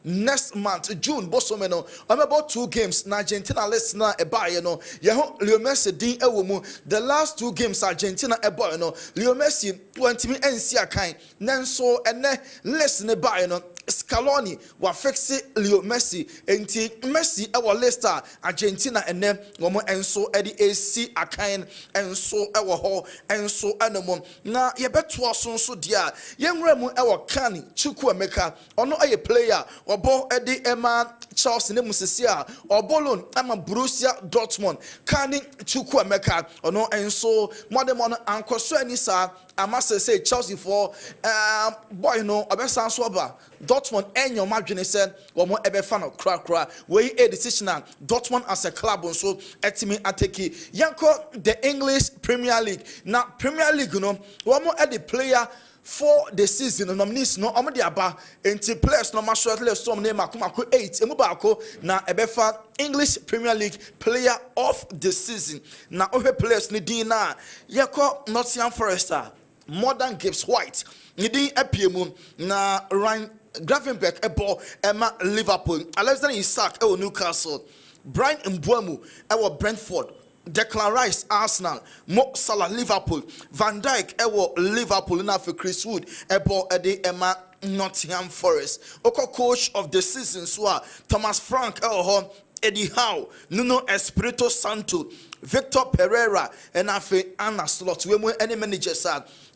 next month June bosomeno I'm about 2 games na Argentina listener e ba ye no ye ho Leo Messi din ewo mu the last 2 games Argentina e boy no Leo Messi wantimi ensi akan nanso ene listen ba ye no Scaloni wa fixe Leo Messi enti Messi e wo Leicester Argentina ene wo enso e di AC akan enso e wo ho enso anomo na ye beto aso so dia ye nwra mu e wo Kani Chukwuemeka ono aye player obo edi Emma Chelsea ne musisi a obolon ama Borussia Dortmund Kani Chukwuemeka ono enso modern ankoso ani sa amase say Chelsea for boy no obesan so ba Dortmund enyo madwene said omo ebe fan of kra we a decision Dortmund as a club so etimi ateki yanko the English Premier League na Premier League no omo e the player for the season nominees no omo de aba enti players no ma shortlist some name akomako 8 emu baako na ebefa English Premier League player of the season na ohe players ni din na yeko Nottingham Forest Modern Gibbs White ni din apiemu na Ryan Gravenberch ebo Emma Liverpool Alexander Isak e Newcastle Brian Mbeumo e Brentford Declan Rice Arsenal Mo Salah Liverpool Van Dijk ewo Liverpool na for Chris Wood ebo ede Emma Nottingham Forest oko coach of the season so Thomas Frank ewo Eddie Howe Nuno Espirito Santo Victor Pereira and afe Anna Slot we mo any managers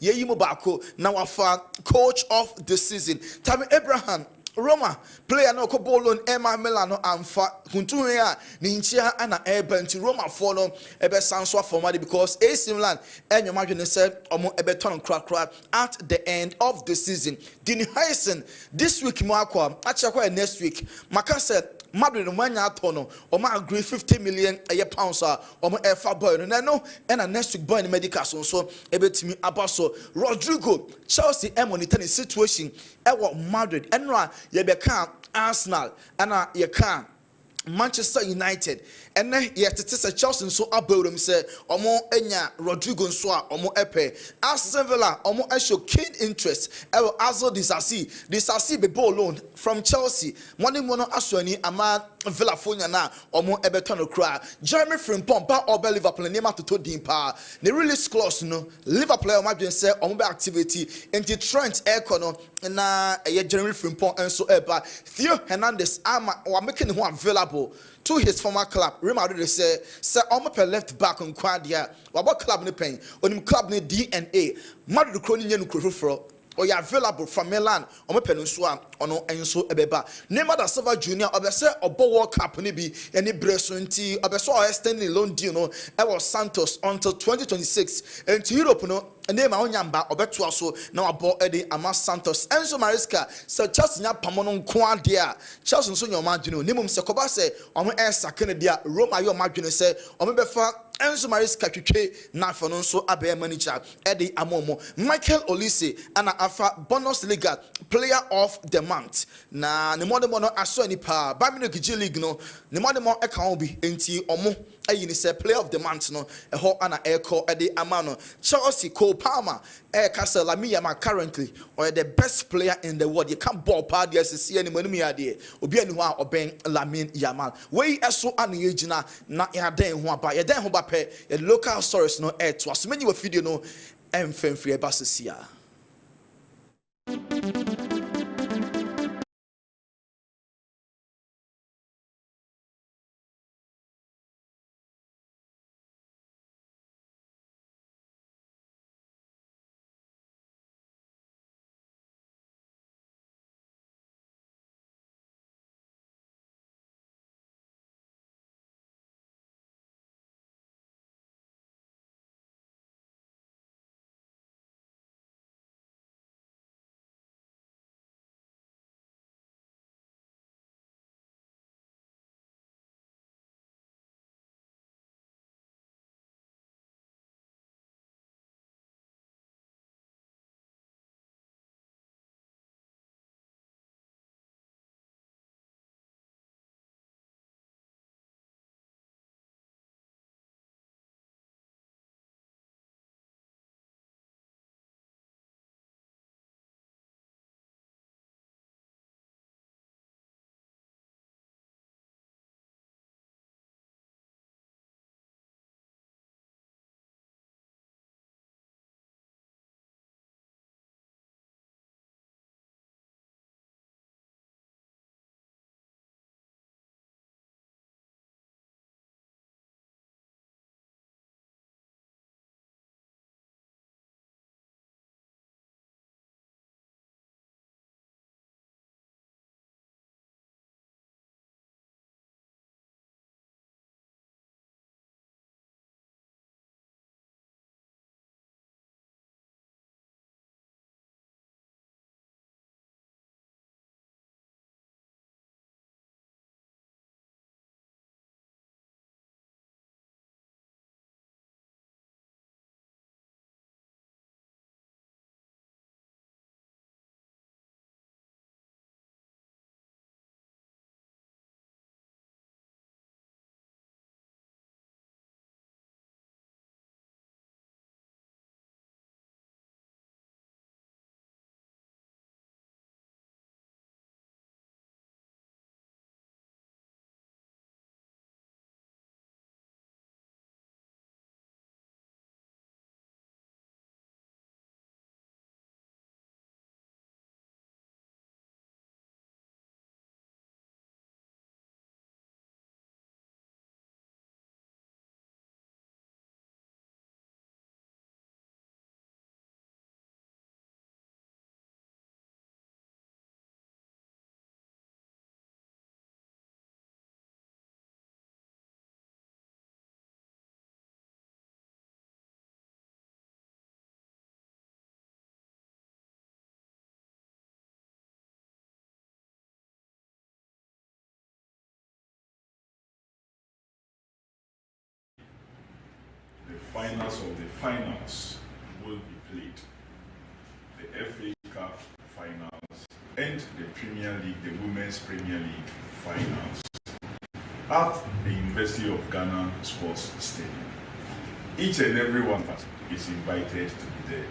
yeyi mo baako na wafa coach of the season Tammy Abraham Roma player no ko bolon Emma Milano amfa huntuwe a ni nchia ana eba nti Roma for no ebe sanso afomade because AC Milan enyo madwene say omo ebe ton krakra at the end of the season Dini Heisen this week mo akwa achakwa next week maka said Madrid mwanya atono omo agree 50 million pounds omo efa boy no and next week boy in medical so ebetimi abaso Rodrigo Chelsea monitor the situation ewo Madrid enra ye beka Arsenal ana ye can Manchester United and yet it is a Chelsea so abodum say omo enya Rodrigo so omo epe Aston Villa omo show keen interest ewo Azo Disasi be ball loan from Chelsea money mono aswani ama Villa fonya na omo ebeton no cry Jeremy Frimpong ba obe Liverpool name to din pa ne release clause no Liverpool o madwen say omo be activity enti Trent Econo na Jeremy Frimpong enso eba Theo Hernandez ama wa making him available to his former club. Real Madrid say omo per left back on Quadia. What club ni pen? Onim club ni DNA. Madrid kroni nye nukrofro. Or you available from Milan omo penusua ono enso ebeba. Neymar da Silva Junior obese obo World Cup ni bi eni breso nti obeso o extending loan deal no e was Santos until 2026 and to Europe no Neymar onyamba obeto aso na abo edi ama Santos Enzo Maresca se Chelsea nya pamono nko ade a Chelsea nso nya omadwene nimum se koba se omo sakene dia Roma yo omadwene se omo befa Enzo Maresca twetwe na afo no nso abe manager edi amomo Michael Olise ana afa bonus liga player of the month na ne modern mono aso ni pa Bayern G League no ne modern mo e kan obi enti omo ayi ni say player of the month no e ho ana e call edi amano Chelsea Cole Palmer Castle Lamia currently or the best player in the world you can't ball party as see any money idea obi ani ho a oben Lamine Yamal we eso ana yegina na ya den ho aba ya den ho ba pe local source no to as many video no emfemfri eba sesia. finals of the finals will be played. The FA Cup finals and the Premier League, the Women's Premier League finals at the University of Ghana Sports Stadium. Each and every one of us is invited to be there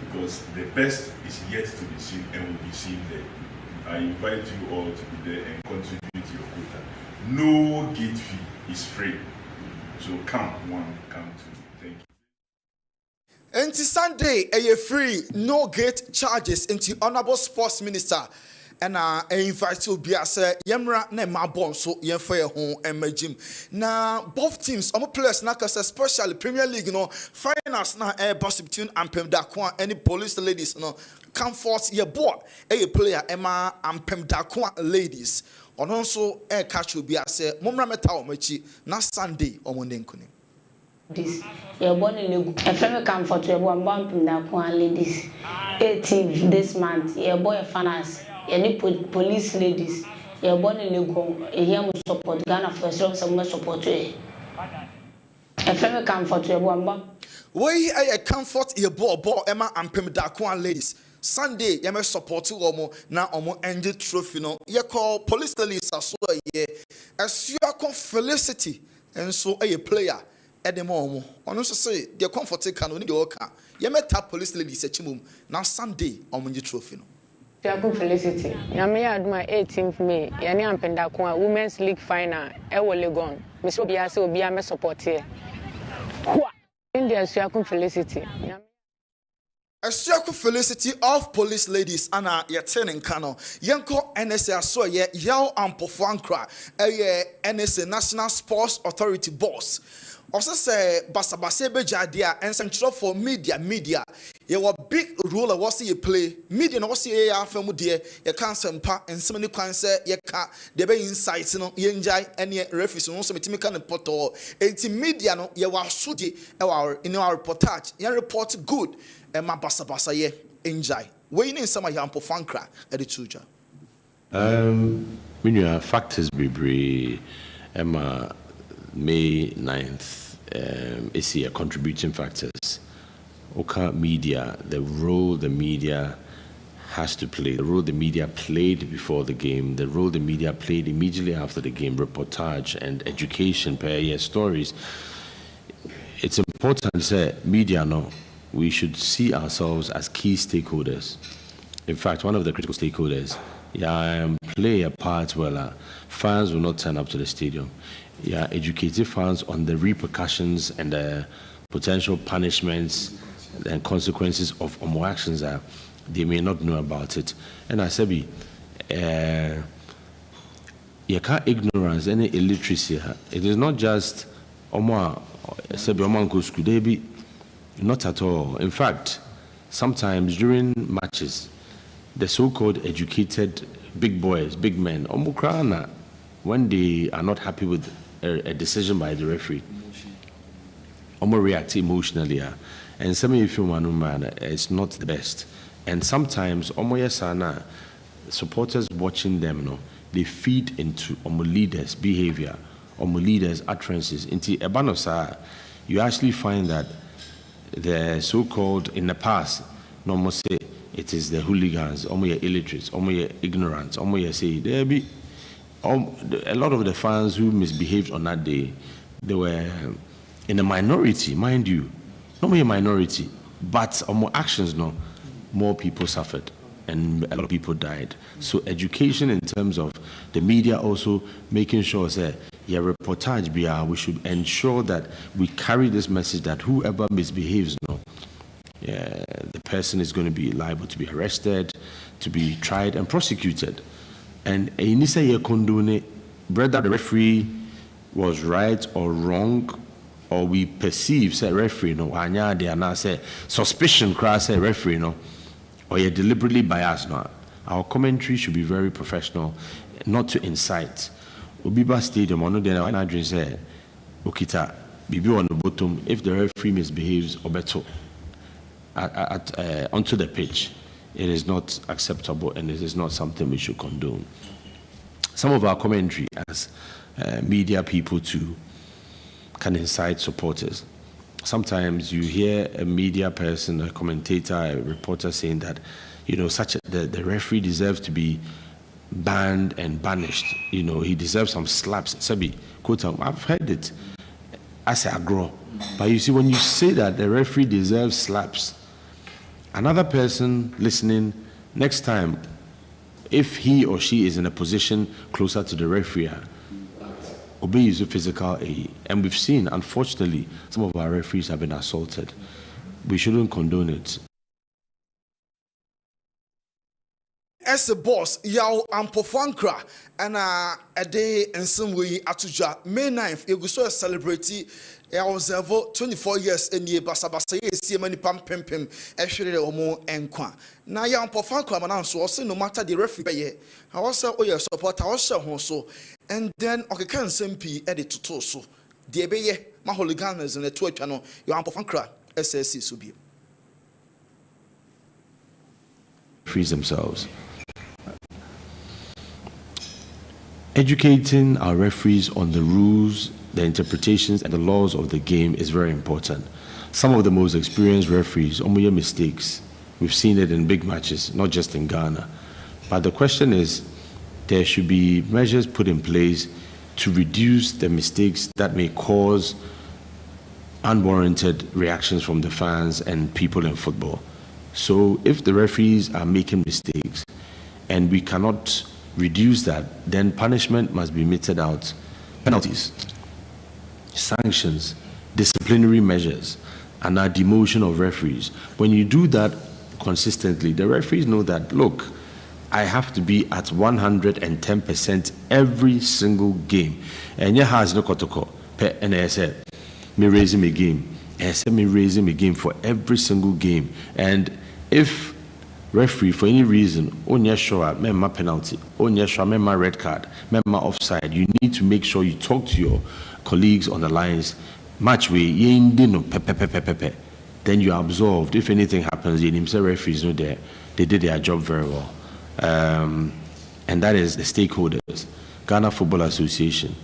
because the best is yet to be seen and will be seen there. I invite you all to be there and contribute your quota. No gate fee is free. So come one, come two. Thank you. Until Sunday, a free, no gate charges into Honorable Sports Minister. And I invite you be as Yemra ne Mabon so Yenfire home and Majim. Now both teams, players especially Premier League, finals na boss between Ampem Dakwa any police ladies, comfort your boy, a player Emma Ampem Dakwa ladies. On also catch will be as Mumra Metao Mechi na Sunday or Monday. This you're born in a family comfort to one bump in Dakwa ladies. 18th this month, your boy finance. Any police ladies, you're born in a go, a young support Ghana for some support. A family comfort to one bump. Way I comfort your ball, Emma and Pemdakwan ladies. Sunday, you may support you now ended trophy. You call police ladies as well, as you are felicity and so a player at the moment. On also say, the comfort can only go. You may tap police ladies at Chimum now Sunday on the trophy. Felicity. Yami had my 18th May. Yani Ampendakwa Women's League final. Ewo Legon. Miss Obiase Obiame support here. India Siakum Felicity. A circle felicity of police ladies Anna Yaten Kano. Yanko NSA so ye Yao Ampofankra. NSA National Sports Authority boss. Also say Basabase Bejadia and Central for media. Ye were big role was ye play. Media no was ye film dear, ye can't sempa and so many cancer ye can't the be insights no yenjai and ye reference no so metimikan poto. Eti media no ye were suji in our reportage. Ye report good and ma basabasa ye enjoy. We need some yampo fankra at the tuja. When you have factors be Emma May 9th. Is here contributing factors. Okay, media, the role the media has to play, the role the media played before the game, the role the media played immediately after the game, reportage and education, per year stories. It's important to say, media, we should see ourselves as key stakeholders. In fact, one of the critical stakeholders, play a part where fans will not turn up to the stadium. Educated fans on the repercussions and the potential punishments and consequences of actions that they may not know about it. And I said, you can't ignorance any illiteracy. It is not just not at all. In fact, sometimes during matches, the so-called educated big boys, big men, when they are not happy with a decision by the referee, react emotionally, and some of you man, it's not the best. And sometimes supporters watching them, they feed into leaders' behavior, leaders' utterances. Into Ebanosa, you actually find that the so-called in the past, normal say it is the hooligans, illiterates, ignorance, say there be. A lot of the fans who misbehaved on that day, they were in a minority, mind you. Not a minority, but on more actions, more people suffered and a lot of people died. So education in terms of the media also making sure that reportage, we should ensure that we carry this message that whoever misbehaves, the person is going to be liable to be arrested, to be tried and prosecuted. And in say you condone whether the referee was right or wrong, or we perceive say referee they are now say suspicion cross say referee or you're deliberately biased Our commentary should be very professional, not to incite. Obiba Stadium on the I say Okita Bibi on the bottom if the referee misbehaves or better onto the pitch. It is not acceptable and it is not something we should condone. Some of our commentary as media people too can incite supporters. sometimes you hear a media person, a commentator, a reporter saying that, the referee deserves to be banned and banished. He deserves some slaps. Sabi, quote, I've heard it. I say agro. But you see, when you say that the referee deserves slaps, another person listening, next time, if he or she is in a position closer to the referee, obey use of physical aid. And we've seen, unfortunately, some of our referees have been assaulted. We shouldn't condone it. As a boss, yaw ampofankra and a day and some way atuja May 9th, you go so celebrate. I was 24 years in the Basabasa, see many pam pimpim, actually, or more enkwa. Now, young Pofanko, man, so also no matter the referee, I also owe your support, I also so, and then okay, can SMP edit to Toso. The Abbey, my hooligans in the Twitter channel, your Ampofankra, SSC Subi. Freeze themselves. Educating our referees on the rules, the interpretations, and the laws of the game is very important. Some of the most experienced referees make mistakes. We've seen it in big matches, not just in Ghana. But the question is, there should be measures put in place to reduce the mistakes that may cause unwarranted reactions from the fans and people in football. So if the referees are making mistakes and we cannot reduce that, then punishment must be meted out. Penalties, sanctions, disciplinary measures, and a demotion of referees. When you do that consistently, the referees know that, look, I have to be at 110% every single game. And you has no kotoko. And I said, me raising my game. I said, me raising my game for every single game. And if referee for any reason, only sure member penalty, only sure member red card, member offside, you need to make sure you talk to your colleagues on the lines. Match way, then you are absolved. If anything happens, the referees know there, they did their job very well. And that is the stakeholders: Ghana Football Association,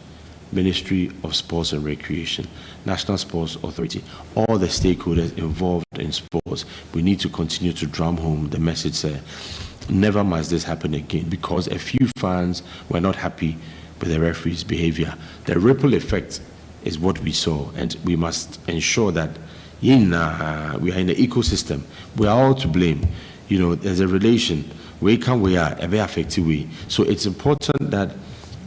Ministry of Sports and Recreation, National Sports Authority, all the stakeholders involved in sports. We need to continue to drum home the message, say, never must this happen again, because a few fans were not happy with the referee's behavior. The ripple effect is what we saw, and we must ensure that we are in the ecosystem. We are all to blame. There's a relation. We are a very affected way. So it's important that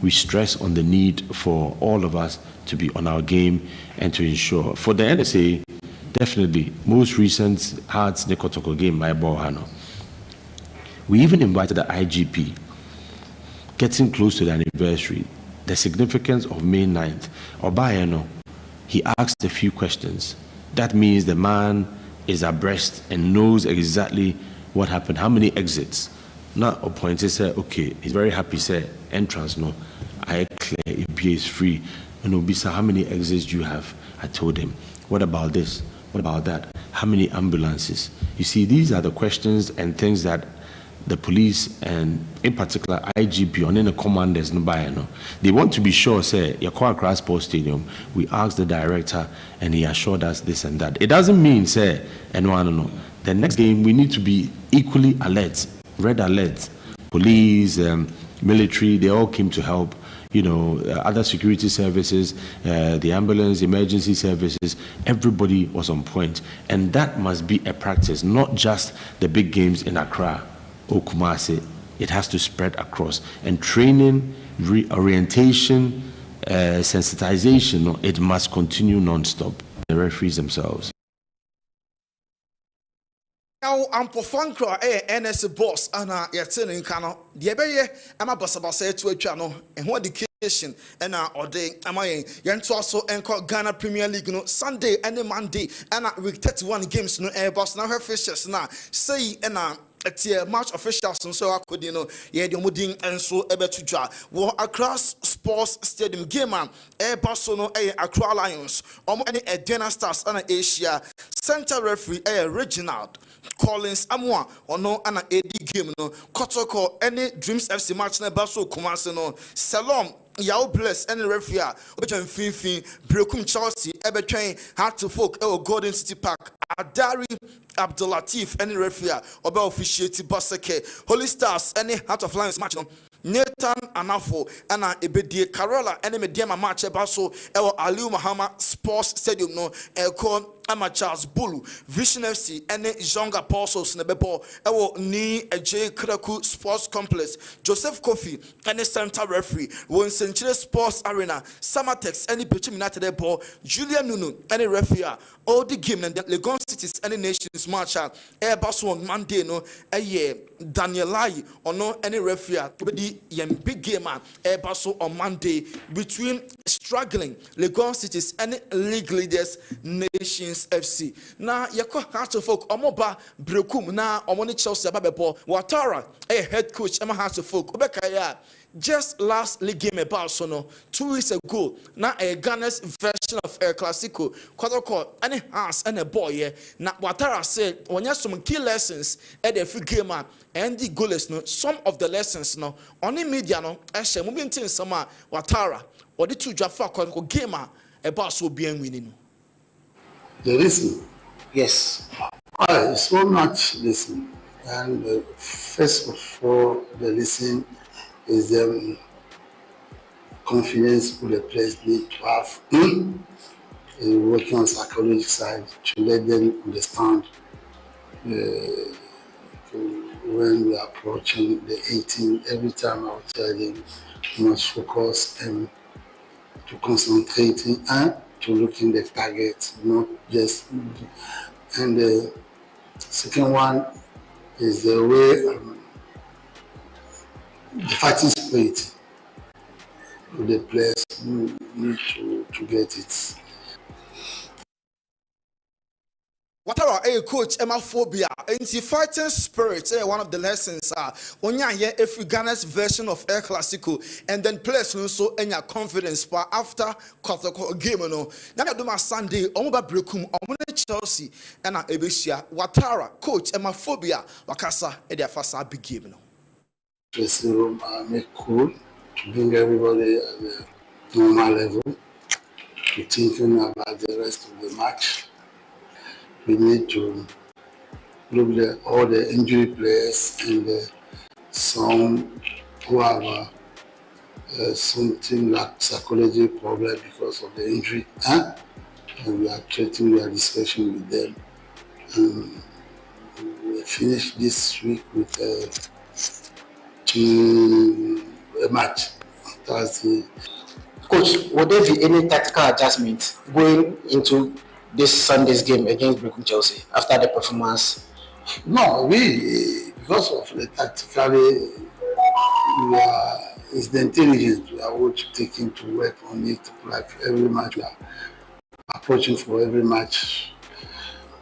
we stress on the need for all of us to be on our game and to ensure. For the NSA, definitely, most recent Hearts Nekotoko game, my ball, Hano. We even invited the IGP, getting close to the anniversary, the significance of May 9th. Obayano, he asked a few questions. That means the man is abreast and knows exactly what happened, how many exits. Now, appointed said, okay, he's very happy, said, entrance, no. I clear, EPA is free. And Obisa, how many exits do you have? I told him. What about this? What about that? How many ambulances? You see, these are the questions and things that the police and in particular IGP on the commanders no, they want to be sure, say, Yakoa Accra Sports Stadium, we asked the director and he assured us this and that. It doesn't mean, say, and no. The next game, we need to be equally alert, red alert. Police, military, they all came to help. Other security services, the ambulance, emergency services, everybody was on point. And that must be a practice, not just the big games in Accra or Kumasi. It has to spread across. And training, reorientation, sensitization, it must continue non-stop. The referees themselves. Now, I'm Pofankra, NS boss, and you're in Kano. The Abbey, I'm a Basabasa to a channel, and what education, and or day, am I? Yanto also and Ghana Premier League, Sunday and Monday, and week 31 games, no airbus, now her fishes, now say, and at the match officials, and so I could, yeah, the Mudin and so able to draw. War across sports stadium game, airbus, no, Accra Lions, any Adena Stars, and Asia, center referee, Reginald Collins Amwa, or no, AD game, no, Kotoko, any Dreams FC match, Nebaso, Kumasi, no, Salom, Yao Bless and referee Obejan Finfin Brekum Chelsea Ebetwain Heart to Folk Golden City Park Adari Abdulatif and referee Oba officiate Baseke Holy Stars any Heart of Lions match no Nathan Anafo and Ebedie Carola and Mediama match Baso Ewo Aliu Mahama Sports Stadium no Elko Ama Charles Bulu Vision FC and Jonga Apostles Nebebo Ewo Ni J Kraku Sports Complex Joseph Kofi and Center referee Won Century Sports Arena Samatex and Pechim United Ball Julian Nunu and referee all the game and the Legon Cities and the Nations match Airbus on Monday no a year Daniel Lai or no any referee the big game Airbus on Monday between struggling Legon Cities and league leaders Nations FC. Na yako Heart of Folk omoba brekum na omoni Chelsea ababebo Watara a head coach Emma Heart of Folk obekaya just last league game about so no 2 weeks ago na a Ghana's version of El Clasico kwadoko any hands and a boy na Watara said when you some key lessons at the free game and the goalless no some of the lessons no on the media no ehye momentin sama Watara or the two Jaffa kwadoko game about so bien winning. The reason, Yes. so much listen. And first of all, the reason is the confidence who the players need to have working on psychological side to let them understand when we are approaching the 18. Every time I will tell them you must focus and to concentrate and to look in the target, not just. And the second one is the way the fighting spirit of the players need to get it. Whatever a coach Emmaphobia anti fighting spirit one of the lessons when you hear every Ghana's version of El Clasico and then players also in your confidence but after quarter game no now do my Sunday omoba brekum omone Chelsea and Ebesia Watara coach Emmaphobia wakasa e dia fasa big game no Dressing room make cool to bring everybody at the normal level to thinking about the rest of the match. We need to look at all the injury players and some who have something like psychological problem because of the injury. And we are treating our discussion with them. We finish this week with a match. Thursday. Coach, would there be any tactical adjustment going into this Sunday's game against Brekum Chelsea after the performance? No, because of the tactically, it's the intelligence we are all taking to work on it. Like every match, we are approaching for every match.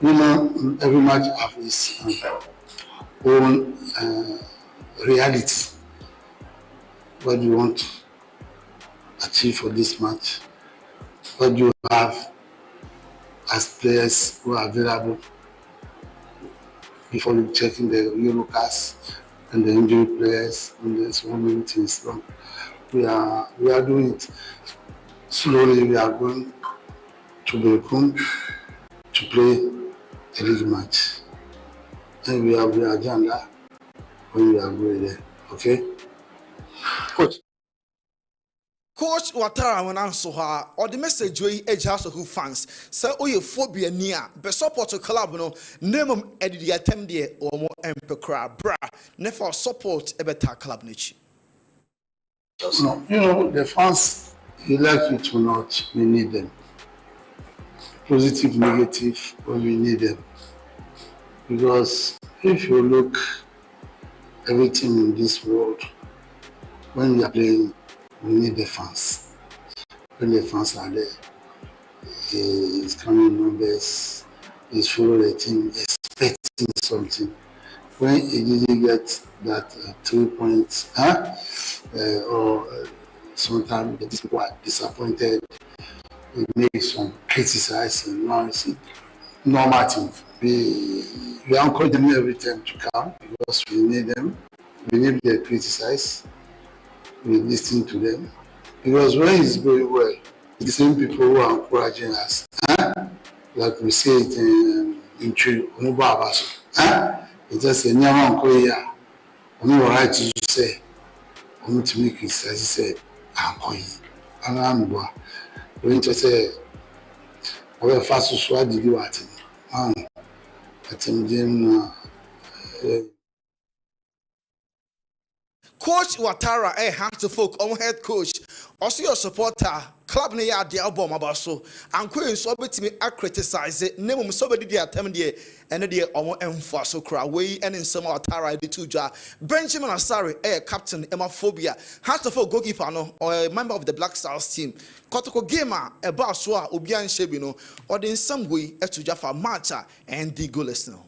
You know, every match has its own reality. What do you want to achieve for this match? What do you have as players who are available before you checking the yellow cards and the injury players and there's so many things. So we are doing it slowly. We are going to Brekum to play a league match, and we have the agenda when we are going there. Okay, Coach Watara when answer her or the message we edge house of fans say oh you phobia near be support club no name edit attempt there or more empekra bra never support a better club nichi. No, you know the fans, you like it or not, we need them. Positive, negative, but we need them. Because if you look everything in this world, when we are playing, we need the fans. When the fans are there, it's coming numbers, it's follow the team, expecting something. When it didn't get that 3 points, or sometimes the people are disappointed, it makes some criticizing. Now it's normal thing. We encourage them every time to come because we need them. We need them to criticize. We listen to them. Because when he's going well, the same people who are encouraging us, like we say it in True, it's just a new one. I'm all right to say, I'm going to make it as he said, I'm going. And I'm going to say, I will fast to swat the do at him. At him, Coach Watara, hand to folk, head coach. Also your supporter, club ne ya de album about so. And Queen so bit me I criticize it. Name somebody the attempt there and the emfa so cry way and in some Watara the two jar. Benjamin Asari, captain Emmaphobia, hand to folk goalkeeper no or a member of the Black Stars team. Kotoko gamer a baswa Obian Shebino or in some way a to Jaffa matcha and the goalless now.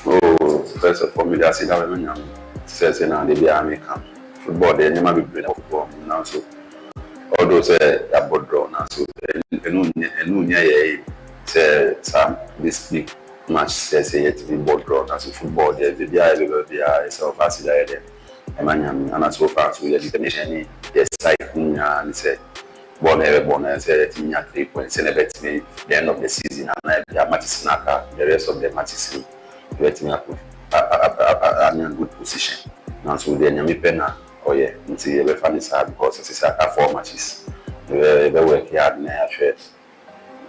Oh, first of all, I see that when I'm saying now they be American football, they never be playing football now. So all those that board draw now. So say some this big match says to be board draw now. So football there be there so fast there. And so far so the definition the side and say born say team 3 points and bet me the end of the season and the matches the rest of the matches. Getting up in a good position. Now, so then you penna, oh yeah, it's a funny side because it's a 4 matches. They work hard in a share.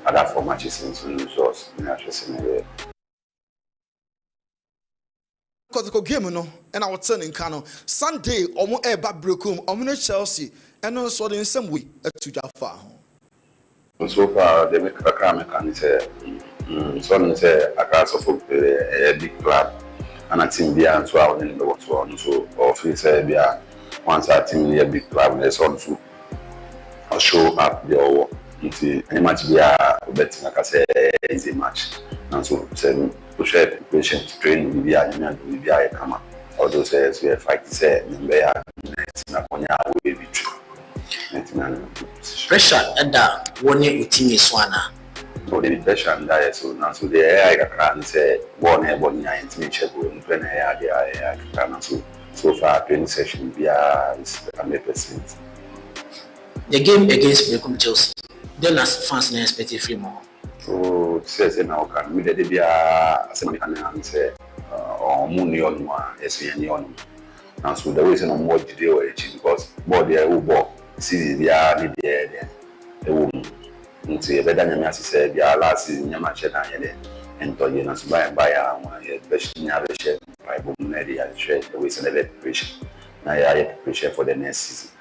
Other 4 matches in some resource in a share. Because the game, no, and I was turning Kano Sunday, almost a bad broken, Chelsea, and also in some way to Jaffa. So far, they make a crime and say, some say a class of a big club and a team beyond 12 in the water. So, officer, once a team near big club, they sort to show up the any match be a betting, like I say, easy match. And so, push patient to train with the come up. Although says we are fighting, say, Pressure at that one year with Timmy Swana. So the pressure and that so now so the AI can say one air body and check with when I can so far 20 sessions be is 100%. The game against Brekum Chelsea, then as fans not expected free more. So says now can we let it be a can say or money on one SVN on. Now so there is no more detail because body I will walk see the there nti ebeda nyame asese bia last nyama che na yele ento ye na so buy ye best nya be share bible na dey share the way say preparation na ya preparation for the next season.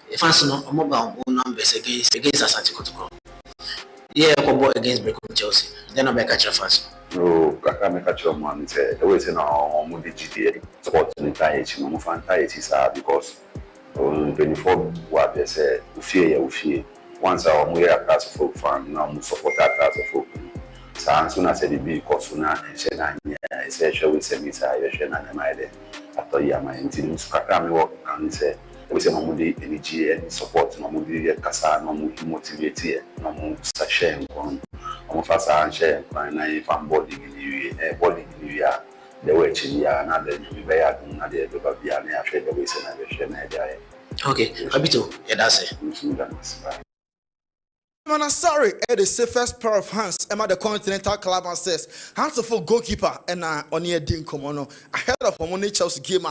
If fans no mobile numbers against Asante Kotoko. Yeah, combo against Brekum Chelsea. Then I make a fans. No, kaka make a chop man say the way say na omo dey GT support ni tie chi no fan tie chi sa because 24 what they say ufie once our we are class of fan now we support that class of folk so as soon as the big cost na enche na say show we say me say you share na my there after you my team kaka me work and say we say no dey energy and support no dey kasa no motivate no mo share on no fasa share na fan body give the way chia na the you be ya na the be bia na share the way say na share na there. Okay, Abito, yeah, that's it. Man, sorry, the safest pair of hands. Emma the Continental Club and says, hands of a goalkeeper and on your Dean Comono. Ahead of Omoni Chelsea game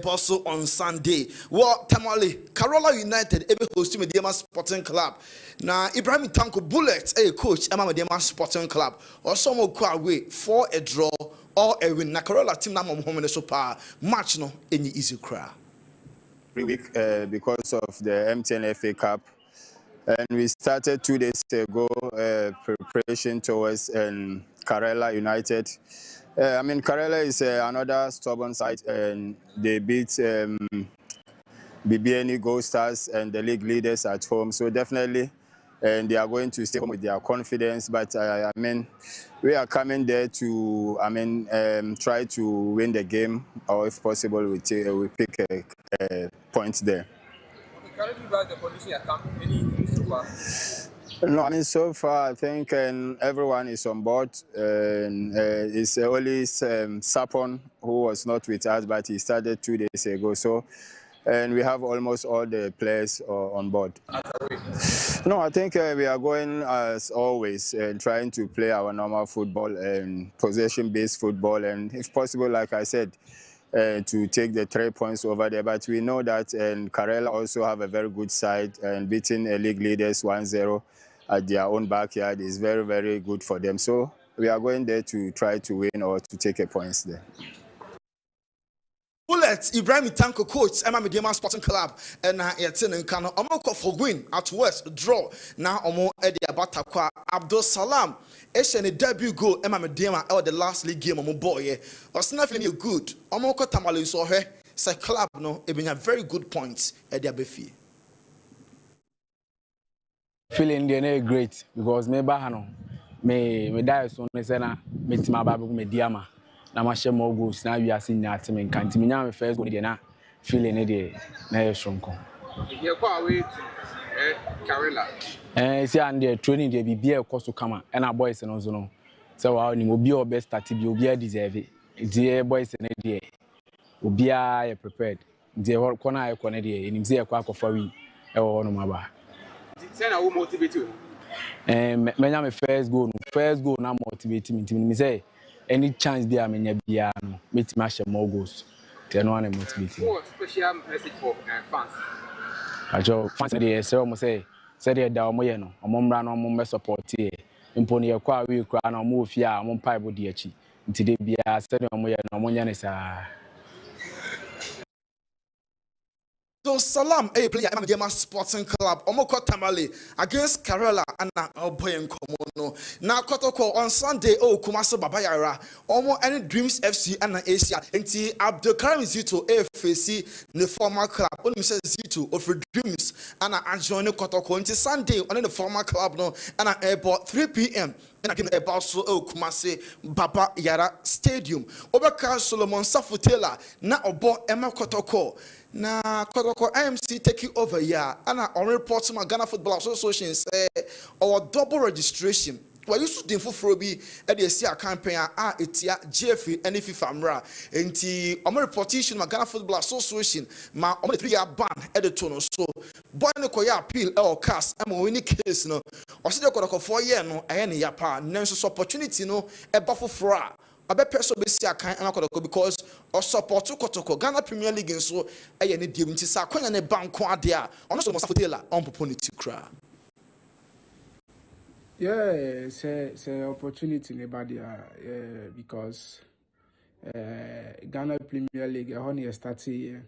also on Sunday. Well, Tamale, Carola United, every host to Medema Sporting Club. Now, Ibrahim Tanko Bullet, a coach, Emma Medema Sporting Club. Or some will go away for a draw or a win. Na Carola team Namon Home Super match no any easy crowd. Week because of the MTN FA Cup, and we started 2 days ago preparation towards Karela United. I mean, Karela is another stubborn side, and they beat BBNE Gold Stars and the league leaders at home. So definitely, and they are going to stay home with their confidence. But I mean, we are coming there to, try to win the game, or if possible, we pick a point there. Can you give us the condition at camp? Any injuries so far? No, I mean, so far, I think everyone is on board. It's only Sapon who was not with us, but he started 2 days ago. So and we have almost all the players on board. No, I think we are going as always and trying to play our normal football and possession-based football, and if possible, like I said, to take the 3 points over there. But we know that and Karela also have a very good side, and beating league leaders 1-0 at their own backyard is very, very good for them. So we are going there to try to win or to take a points there. Bullet Ibrahim Tanko coach Emma Mediama Sporting Club and Yatin and Kano Omoko for win at West draw now Omo Eddie Abatakwa Abdul Salam Eshen debut goal Emma Mediama or the last league game Omo boy was not feeling good Omoko Tamale so her say club no it been a very good point at their befi. Feeling the great because me bahano me die so ne say na metima ba be Mediama. Na ma share more goals na we are seeing that me kan ti me nya me first goal dey na feeling e dey na e shonko You go away to Karela. See and the training dey be e cost to come and our boys no so no so wa ni obi o best start bi obi deserve it the boys na dey obi a prepared the corner e corner dey ni say e kwa akofa wi e wo no maba Say na who motivate you? Me nya me first goal na motivate me say any chance be a menya bia no meet match more goals they no one motivate What special message for fans? Ajo fans dey say omo say dey da omo ye no omo mra no omo me support e impo ne yakwa we kra na omo ofia omo pipe dey achi nti dey bia say omo ye no omo nya ne sa. So Salam a player Emma Mediama Sporting Club Omoko Tamale against Karela and Oboyen Komono. Now Kotoko on Sunday Kumasi Babayara Omo any Dreams FC and Asia nti Abdul Karim Zito AFC the former club only says Zito of Dreams and join Kotoko nti Sunday on the former club no and about 3 p.m. and again about so Kumasi Baba Yara Stadium. Obeka Solomon Safutela na obo Emma Kotoko. Na Kotoko IMC taking over here and on report to my Ghana Football Association say our double registration. Well, you should info for be at the SCA campaign etia GFA and FIFA mra enti on reportation my Ghana Football Association ma on 3-year ban at the tono so boy no koya appeal or cast am winning case no o se de Kotoko 4 year no aye ne yapa nenso opportunity no e ba foforo a be person be see akan and Kotoko because or support Kotoko Ghana Premier League nso aye ne die nti sa kwanya ne banko ade a ono so mo safotela on opportunity kra. Yeah, it's an opportunity nobody because Ghana Premier League only started here.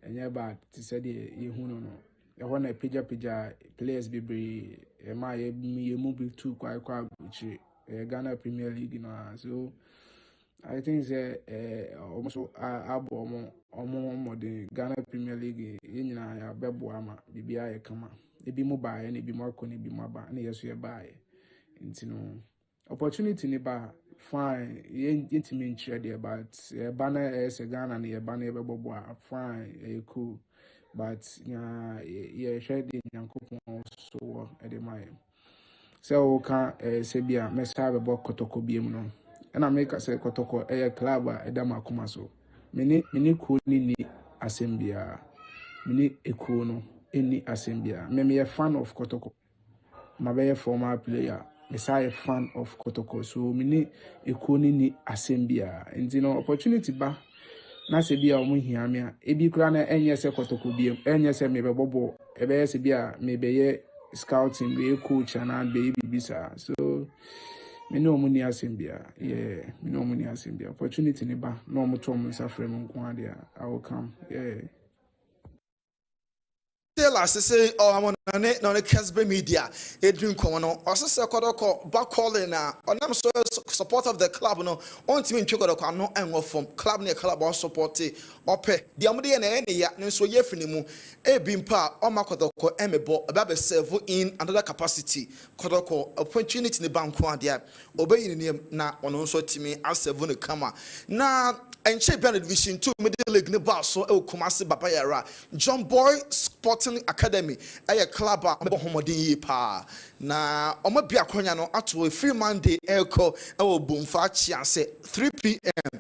And yeah, but to say the no. I want a pija players be my move too quite which Ghana Premier League so I think almost the Ghana Premier League in a beboama BBI kama. Ebi mo buy and ebi mo akọ ebi mo aba na yeso ye buy nti no opportunity ni ba fine ye ntimi nchire there but ba na se Ghana na ye ba na ye bebobo fine cool but ye share the Nyankopon so e dey my so can say bia me sabe bo Kotoko biem no na make say Kotoko club e da makoma so mini cool ni asembia mini ekuo no any assembly. Me a fan of Kotoko. My be former player. Me say a fan of Kotoko. So me ni ekoni ni assembly. And you know opportunity ba. Na se bia omo hia me a. Ebi kura na enye se Kotoko biem. Enye se me be bobo. Ebe se bia me be ye scouting be coach and be bibisa. So me no omo ni assembly. Yeah, me no omo ni assembly. Opportunity ni ba. No omo to omo safre mo nko ade I will come. Yeah. Taylor say I'm on the Kessben media. Adrian Kono. Also say Kotoko back calling on them so support of the club no. On team in Kotoko no and from club near club or support ope. The amudi and any ya so ye finimu e bimpa o Kotoko emebo about serve in another capacity. Kotoko opportunity ni banko adia. Obey in na on so team as seven kama. Na and Che Division 2 Middle League ne ba so e Kumasi Babayara John Boy Sporting Academy a club a homodin yi pa na omo bia kwanya no ato a free Monday elko e wo Bomfa Chiase 3 p.m.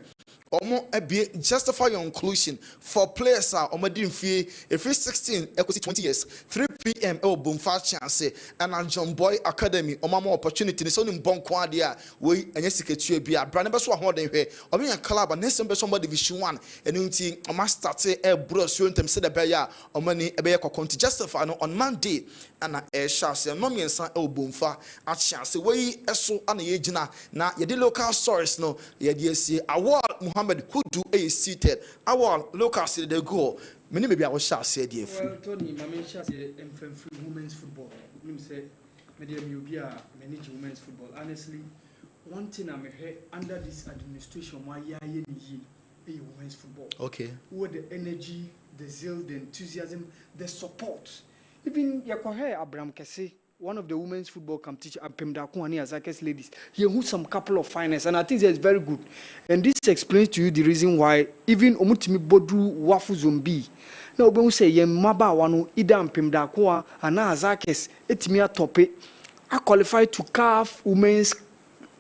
Omo ebie justify your inclusion for players are omo di mfie every 16 equity 20 years 3 p.m. e Bomfa chance and John Boy Academy omo opportunity so nim bon kwa de a we enye siketua bia brane be so ahoden hwe omo yan club na sembe so division 1 enu nti omo start e bro so ntem se de be ya omo ni ebe ye kokon justify no on Monday ana e chance no miensa e Bomfa a chance we eso ana ye gina na ye the local source no ye dey see award Muhammad who do a seated our local city they go many maybe I was shall say dear well Tony my main shall say women's football me say media you be a manage women's football honestly one thing I'm under this administration why women's football okay with the energy the zeal the enthusiasm the support even yakohe Abraham Kessben one of the women's football competition Pemdakuani Azakes ladies. He who some couple of finals, and I think that's very good. And this explains to you the reason why even Omutimi Bodru Wafu Zombi. Now when we say Yemaba Wanu Idam Pemdakua and Azakes Etimia Tope, I qualified to CAF Women's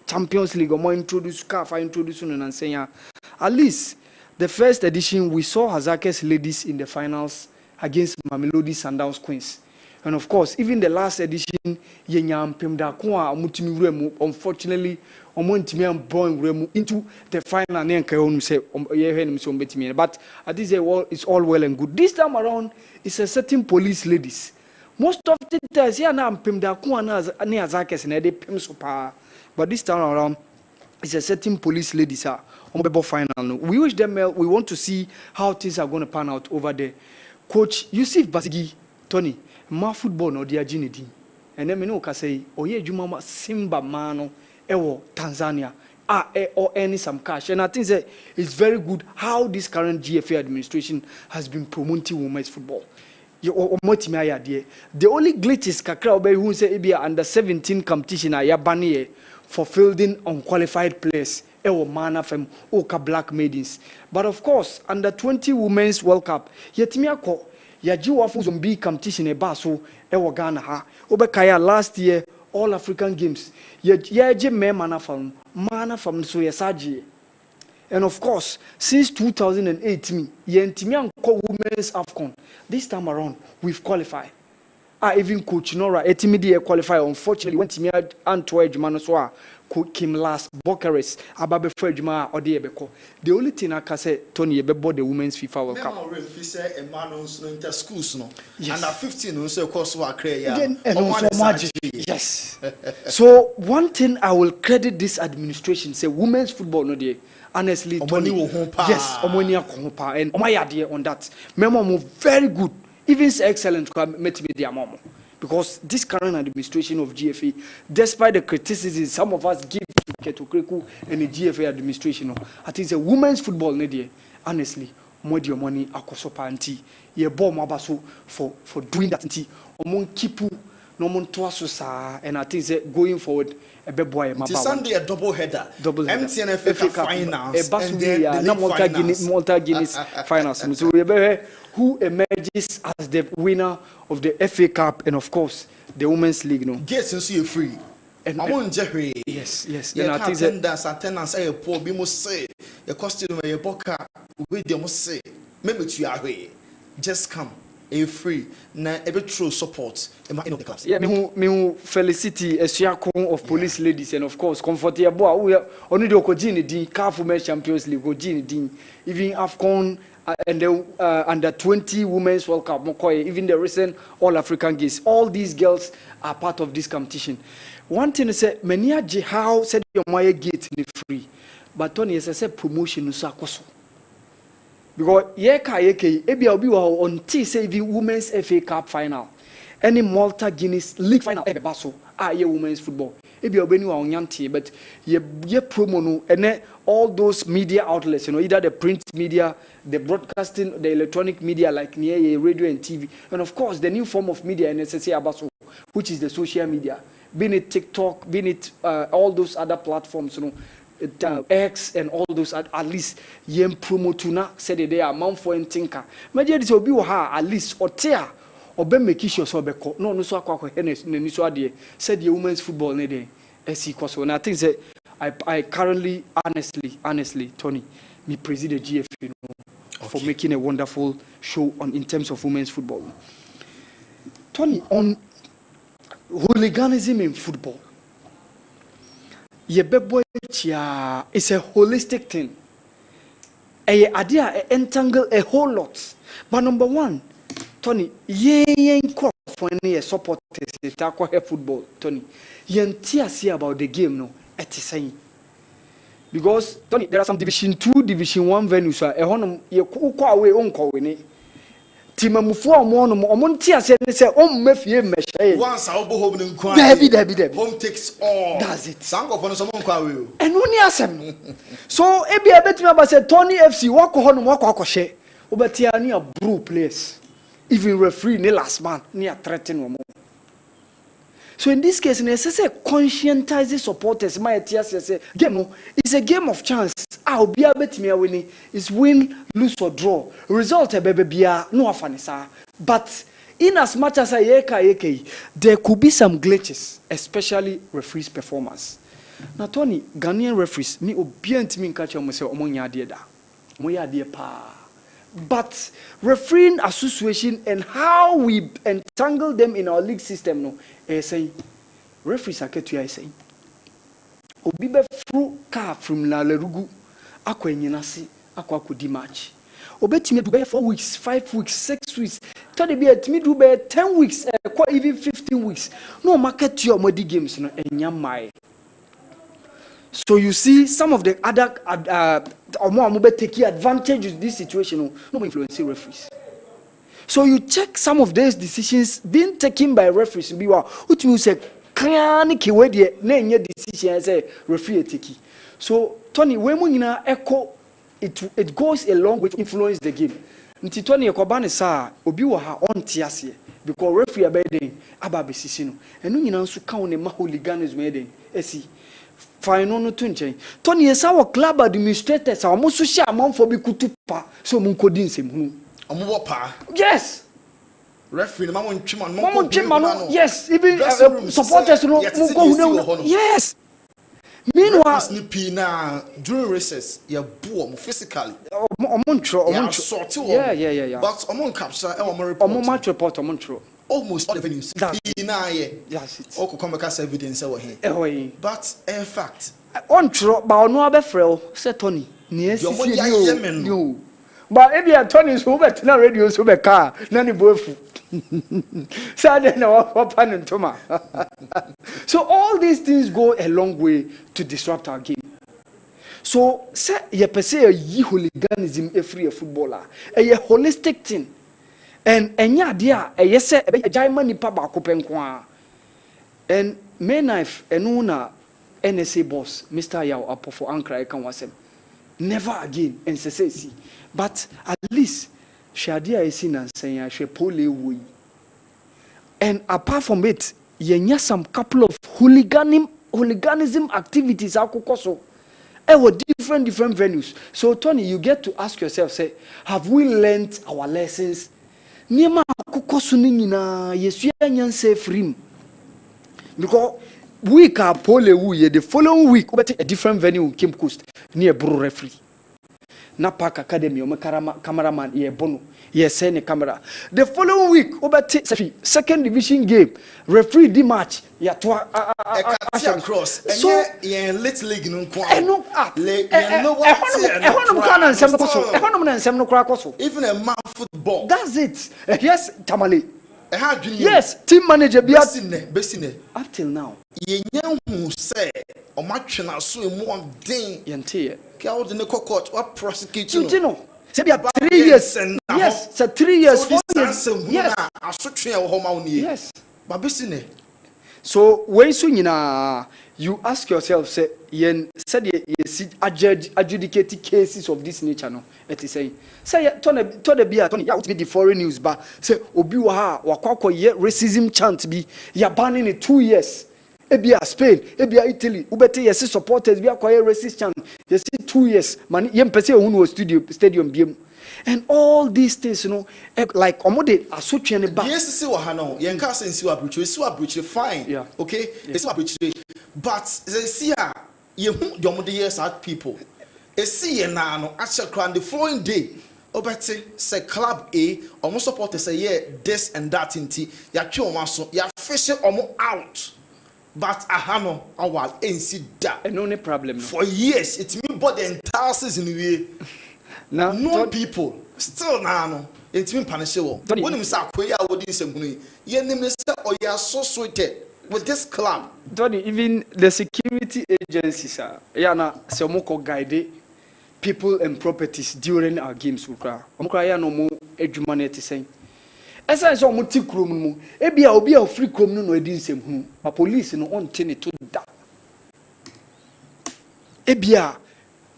Champions League or more introduce CAF I introduce and saying at least the first edition we saw Azakes ladies in the finals against Mamelodi Sundowns Queens. And of course, even the last edition, unfortunately, into the final. But at this it's all well and good. This time around, it's a certain police ladies. Most of the times, but this time around, it's a certain police ladies final. We wish them well. We want to see how things are going to pan out over there. Coach Yusuf Basigi, Tony. Ma football no dia ginidi and then me no ka say oye adwuma Simba mano ewo Tanzania or earning some cash and I think that it's very good how this current GFA administration has been promoting women's football. The only glitch is kakra obe who say be under 17 competition ya bani for fielding unqualified players ewo mana fem oka black maidens, but of course under 20 women's World Cup yetimi akọ Yaji Wafu Zombi competition e baso e wo Ghana ha obekaya last year all African games yaje me mana fam so yesaje. And of course since 2018 yentimi anko women's AFCON this time around we've qualified. Even coach Nora etimidi qualify unfortunately when timi anto adwuma no so a Kim last Bucharest ababe for adwuma ode ebeko. The only thing I can say Tony ebebo the women's FIFA World Cup. Inter schools no. Yes. Under 15 no say course wa cray ya. Yes. So one thing I will credit this administration say women's football no dey honestly Tony yes omoni akopa and omayade on that. Memo very good. Even excellent media mom. Because this current administration of GFA, despite the criticism some of us give to Ketokreku and the GFA administration, I think the women's football need honestly more money akosopa anti ye bomb abaso for doing that anti omon kipu no mon toaso sa and I think that going forward a beboy maba Sunday a double header MTN FA finals and the Malta Guinness finals so we be who emerges as the winner of the FA Cup and of course the Women's League no gets and see you free and I won't jerry yes and I think that attendance a poor be must say your costume your boka with them must say maybe to your way just come a free na a bit true support in the class. Yeah, me felicity Esiakon of police ladies and of course comfortable we only do Kojini din CAF Women's Champions League Kojini din even AFCON and the under 20 Women's World Cup Mokoye even the recent All African Games all these girls are part of this competition. One thing is say many how said your moye gate in free but Tony is say promotion so akoso because ebi obi wa until say even Women's FA Cup final any Malta Guinness League final ebe so ye women's football ebi obi ni wa onyantie but ye promo no and all those media outlets either the print media the broadcasting the electronic media like near radio and TV and of course the new form of media NSSA abaso which is the social media be it TikTok be it all those other platforms X and all those at least yem promotuna said they are man for and thinker major this will be at least or tear or be make sure so beko no so akwa ni so ade said the women's football need SC cause and I think that I currently honestly Tony me praise the GF, you know, for making a wonderful show in terms of women's football. Tony, on hooliganism in football, it's a holistic thing. A idea entangle a whole lot. But number one, Tony, for any supporters that football, Tony, see about the game no at the same. Because Tony, there are some Division 2, Division 1 venues. You go away on calling Team Mufo Montia said, Mefie Meshe. Once I'll go home and cry. Debbie. Home takes all. Does it? Sang of one someone cry. And only asem. So, Ebi Abetma said, Tony FC, walk on share. Obetia near brew place. Even referee near last man, near threatening woman. So in this case, necessary conscientizing supporters. My tears say, game it's a game of chance. I'll be able to me winning. It's win, lose or draw. Result a baby no afanisa. But in as much as there could be some glitches, especially referees' performance. Now, Tony, Ghanaian referees, me obedient me catch on myself omonya dieda. Moya die pa. But refereeing association and how we entangle them in our league system, no, say referees are kept to say. Obi be through car from La Lerugu, akwa enyinasi, akwa kudi match. Obetimi do be 4 weeks, 5 weeks, 6 weeks. Tell be at me do be 10 weeks, even 15 weeks. No market your modi games, no enyamai. So you see, some of the other taking advantage of this situation, no influencing referees. So you check some of those decisions being taken by referees. Be what you say, can you decision as a referee take. So Tony, when we echo, it goes a long way to influence the game. Nti Tony ekobane sa obi wo ha on tiase because referee abeden aba besisi no. Enu nyina nso ka won ma hooliganism eden esi. Final no to nchen. Tony esa wo club administrators a omo so hia amanfo bi kutupa so mun kodi nsem hu. Omo wo pa. Yes. Referee no no. Yes, even supporters no mun ko hu. Yes. Meanwhile, during recess, you boo physically. Yeah. But capture match report almost all the venues. That's it. All come back as evidence here. But in fact, on true, but no other frail, said Tony. You. But if you are Tony, so better na radio, so be car, none both. So all these things go a long way to disrupt our game. So say you per se a hooliganism a free footballer, a holistic thing. And nya dia a yes a jaiman nipa ba kopenkwa. And may knife enuna NSA boss, Mr. Yao Apo for Ankara can wasem. Never again and see. But at least Shadia is in and saying she pole we. And apart from it, you some couple of hooliganism activities akokoso. Different venues. So Tony, you get to ask yourself, say, have we learned our lessons? Niema akokoso ni nyina yesu anyanse free. Because week are pole we the following week we a different venue in Cape Coast near Bro referee. Na Park Academy o cameraman ye bono ye send a camera. The following week obeti second division game referee di match ya to across so ye little league no kwa even a man football. That's it. Yes, Tamale. Yes, team manager Besine. Up till now. Ye who say o match na so mu on den yente ke all the court what prosecute you know say be 3 years and yes so 3 years 4 years yes asotwe e ho ma woni yes ba Besine. So when so nyina you ask yourself say yen said ye adjudicate cases of this nature no it is saying say Tony ya be the foreign news but say obi wa ha wakwa ye racism chant bi ya banning in 2 years ebia Spain ebia Italy ubete yes supporters bi akwa racist chant yes 2 years man ye mpese ehunu stadium biem. And all these things, you know, like omode asotwe ne ba. Yes, see what hano. Yen ka say see what breach fine. Yeah. Okay? It's what breach. But see here, you the omode yes at people. see ye na no actually kran the following day obete say club A almost supporters say yeah this and that inti ya twe omo aso ya fish omo out but ahano awal ensi da no problem for years it mean but the entire season we now no people still na no it mean punish wo when him say akoya wodi nsem hunu ye nim say oya so with this club. Tony, even the security agencies are some guide people and properties during our games. Omukra no mo edwuma te sen. Esa so mo ti krom mu. Ebia obi a free krom no edi nsem hu. Ma police no on ne to da. Ebia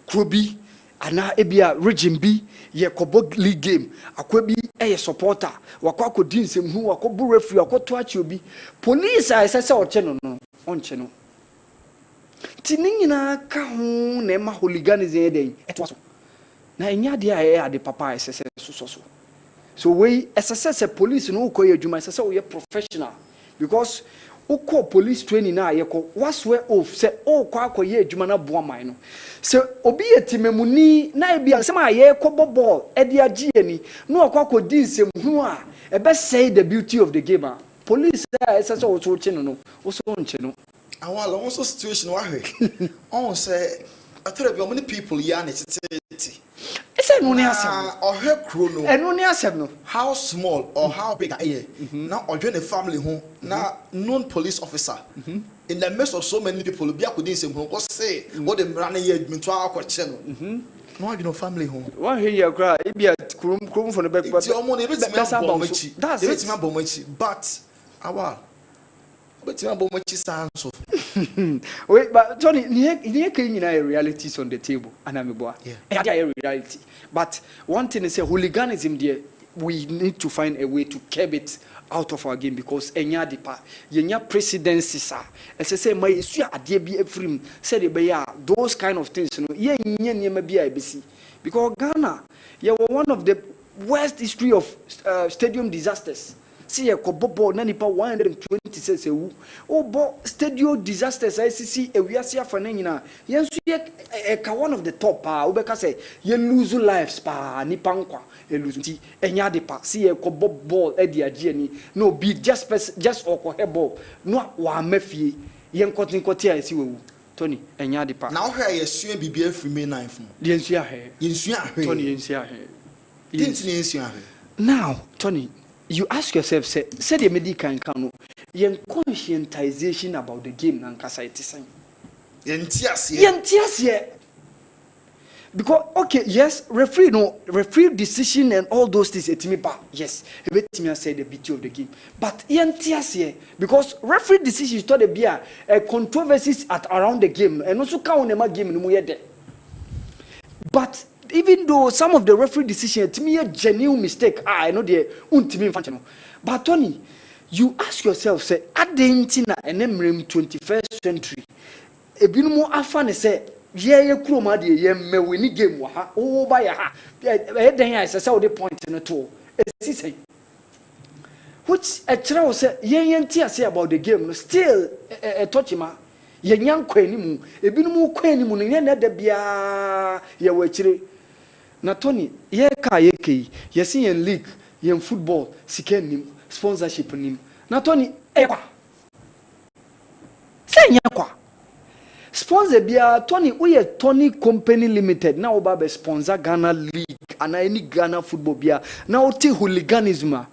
krobi ana ebia region bi ye kobo league game akwa bi supporter wakwa akodi nsem hu wakobu referee akoto achi obi police a sese oche no onche no tininina ka ho na ma hooliganism e den etwa so na enya de a de papa sese so we sese police no ko ye adwuma sese we professional because uko police training na yeko waswe off se o kwa akoye adwuma na boa man no se obi yetimemuni na e bia sema ye ko ball e de agi ani no akwa akodi nsem hu a e be say the beauty of the game police say so so chi no so nche no awala also situation wa he on say atore bi many people ya na tete ese no ni asem ohwe kro no eno ni asem no how small or how big are you now odwe the family ho na known police officer in the midst of so many people be akodi nsem ho ko say what the run ye adminto akwache no no you know family ho one here you cry e bia krum for the back but omo na ebetimi abomachi that's ebetimi abomachi but awal ebetimi abomachi sanso wait but Tony you can realities on the table and I'm a reality but one thing is hooliganism there we need to find a way to curb it out of our game because enya depa yenya presidency sir say my isu ade bi afrim say the be those kind of things no ye nya niam bi a besi because Ghana you were one of the worst history of stadium disasters. See a kobobo na nipa 120 ewu obo stadium disasters ICC ewiase afane nyina yensu ye ka one of the top obeka say ye lose lives pa nipa nkwa e lose ti enya de pa see a kobobo e di age ani no be just okohebo no wa mafie ye nkotinkoti a esi wewu Tony enya de pa now here yesu bibia free May 9th yensu ahe Tony yensu ahe now Tony you ask yourself, say the medical can yen conscientization about the game and kasaitism. Yentias. Because okay, yes, referee decision and all those things yes, me say the beauty of the game. But yentias because referee decision to the beer controversies around the game and also count them game no there. But even though some of the referee decisions to me a genuine mistake, I know the ultimate function. But Tony, you ask yourself, say, Adentina and Emrim 21st century. A bit more often say, yeah, Kroma, ye me winning game, oh, by a ha. Then I saw the point in a tour. Which a child said, ye say about the game, still a touchima. Ye young quenimu, a bit more quenimu, and yet there be a ye na Tony ye ka ye kei ye see in league ye football sika nim sponsorship nim na Tony kwa say nya kwa sponsor bia Tony we Tony company limited na oba be sponsor Ghana league and any Ghana football bia na oti hooliganism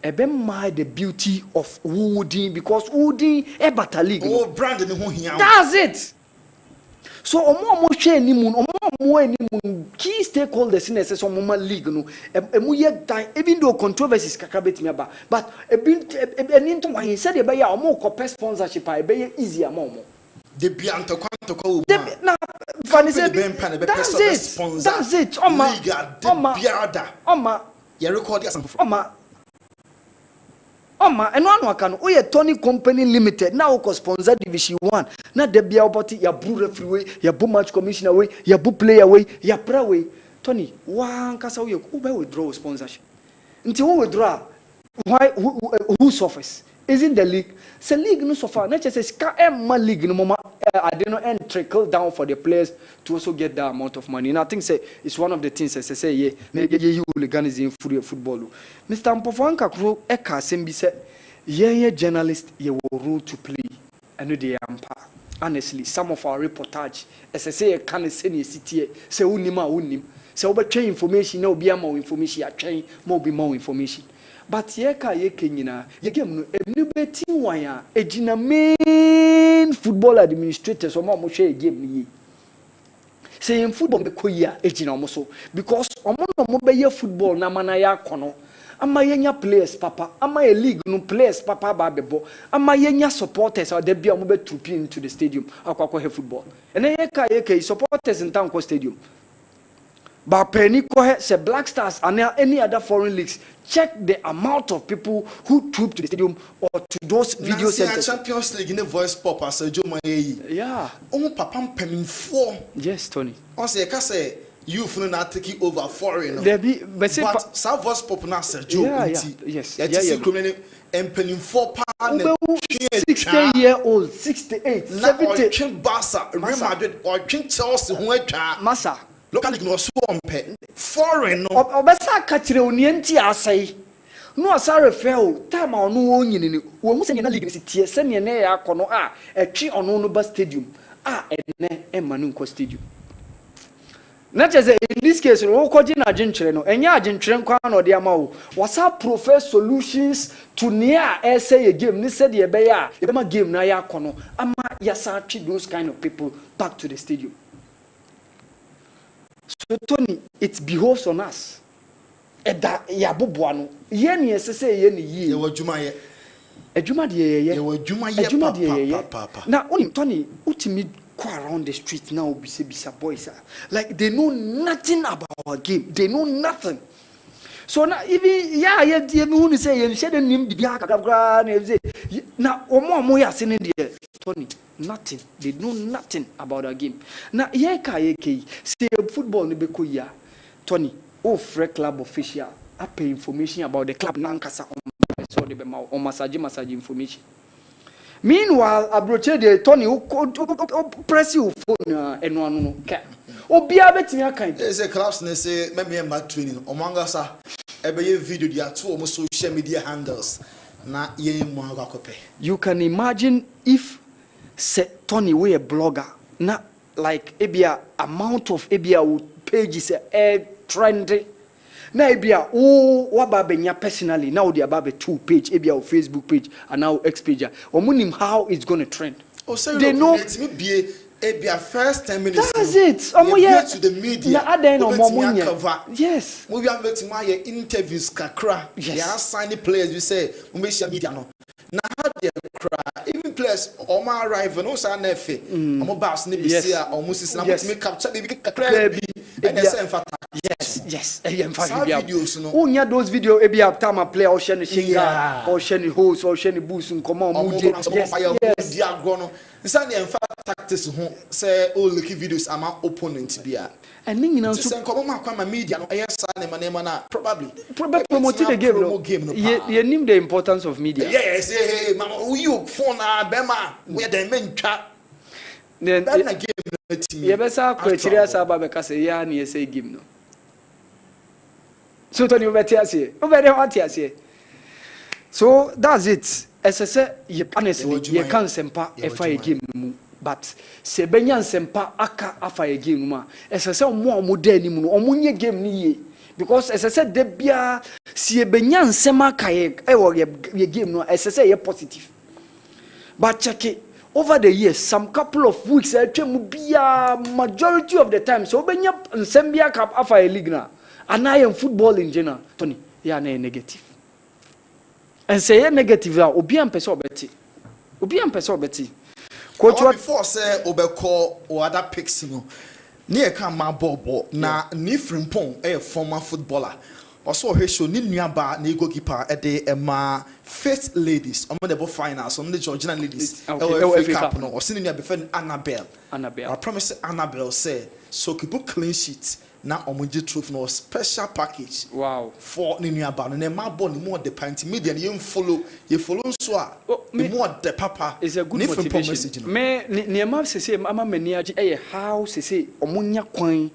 ebe my the beauty of Woodin because Woodin e bata league oh brand ni ho hia that's it. So omo hwe ni mu omo ni mu key stakeholders in ese so omo league no emu ye dan even though controversies kakra betimi aba but eni nto wan said e be ya omo ko sponsorship e be easy am omo de bia ntokwanto ko na fani say that's it oma ye record ya Oma eno anu aka no oye Tony Company Limited na o sponsor Division 1 na de bia oboti ya bru referee way ya bu match commissioner way ya bu player way ya pra way Tony wan kasa we withdraw sponsorship nti who withdraw why whose office Isn't the league? So league no so far. Not just a league no mama. I don't know and trickle down for the players to also get that amount of money. And I think say it's one of the things I say yeah, you hooliganism in football. Mr. Mpofanka Kro Eka Sembi said, yeah, journalist, you will role to play. I know the ampa. Honestly, some of our reportage, as I say, I can't send you city, say unim. So over train information, no be more information, I train more be more information. But yeka nyina yegem no emni beti wan a ejina main football administrators o ma mo hwe game ni say in football be koyia ejina omo so because omo no mo be ye football na mana ya kono ama yenya players papa ama ye league no players papa ba bebo ama yenya supporters or dey bia omo be troop into the stadium akwakọ he football ene yeka supporters in town ko stadium. But Penny Kohe say Black Stars and any other foreign leagues check the amount of people who troop to the stadium or to those video centers. Champions League in the voice pop as a Joe Maye. Yeah. Oh, Papa Penny 4. Yes, Tony. I say, I say, you for not taking over foreign. But South voice pop now, Sir Joe. Yes. And Penny 4 pound 60-year-old, 68, 70. Barca, Real Madrid, or Chelsea, Massa. Local league no so foreign no obesa ka kire onienti asai no asa refer time onu onyini ni wo mu se na league si tie se ne ya akono a etwi ono no ba stadium a ene ema no nko stadium na cheze in this case wo ko na agentwere no enya agentwere nkwa na ode ama wo wasa profess solutions to near essay game ni said ye be ya e ma game na ya akono ama yasa treat those kind of people back to the stadium. So Tony, it behoves on us. Eda ya boboano. Ye ni esese ye ni yi. Ye wajuma ye. Ejuma de ye. Ye wajuma ye papa. Now only Tony, ultimate go around the street now bisa boys. Like they know nothing about our game. They know nothing. So now even ye no who say ye share the name bibia kakra na say na omo ya se ne de Tony. Nothing. They know nothing about our game. Now, say football ni beko ya. Tony, free club official. I pay information about the club nankasa so they be on massage information. Meanwhile, abroche de Tony press your phone and one no. Obia betimi akan. Say clubs ne say maybe am training. Omanga sa ebe video dia to almost social media handles. Na ye mo akope. You can imagine if say Tony we a blogger na like ebia amount of ebia pages trend na ebia waba benya personally now the about 2 page ebia Facebook page and now X page omunim how it's going to trend. So they know it's me be ebia first 10 minutes. That's it. To the media. Na aden omomunya. Yes. We are making my interviews kakra. Yes. Yeah, signing players we say we make media no. Na how they cry even players oma arrive no say na efe omo boss ne be see omo sisi na me capture be kakra bi and say in fact yes in fact videos no unya those video e be time a player or share shinga or share host or share boost nkomo omo yes dia agro no nsa na in fact tactics ho say all look videos ama opponent bia and ning na so nkomo ma kwa media no yes na na probably promote the game no you name the importance of media. Yes hey mama you phone bema we the men twa then that na game no team ye be sa kwetiri asa ba be ka say ya na ye say game no so Tony obeti ase obedi what ase so that's it ss ye honestly ye can sempa efa ye game mu but se benya sempa aka afa ye game mu a ss omo da ni mu no omo nye game ni ye because ss de bia se benya nsema aka ye ye game no ss ye positive but check it over the years some couple of weeks majority of the time so benya nsem bia ka afa ye league na and I am football in general Tony ya na negative and say negative obi am person obeti coach what before say obeko or other picks no near can ma bobo na ni frimpon a former footballer also he show ni nuaba na goalkeeper e de ma first ladies on the finals on the Georgian ladies FA Cup no or senior be friend Annabelle I promise Annabelle say so keep clean sheet na omoji truth no special package wow for ni nuaba no na ma bo ni more the pint media you follow so a more the papa is a good motivation me niema sese ama mani age how sese omonya kwan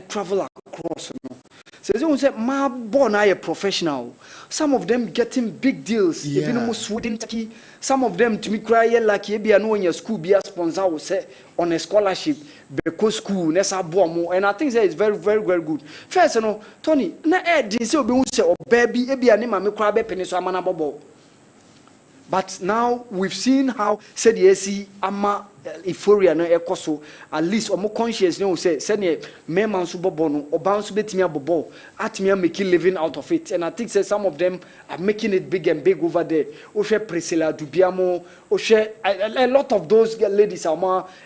travel across no sese won say ma bo na a professional, some of them getting big deals even almost Sweden Turkey, some of them to me cry like e bia no on your school be a sponsor will say on a scholarship because school nessa bomo, and I think that is very very very good. First you know Tony na didn't say obi say o baby e bia ne ma me cry be penny so amana bobo. But now we've seen how said the ama euphoria no ekoso at least omo conscious no say me man so bobo no oba so betimi abobo atimi making living out of it, and I think say some of them are making it big and big over there. Oshe Priscilla Dubiamo, Oshe a lot of those ladies are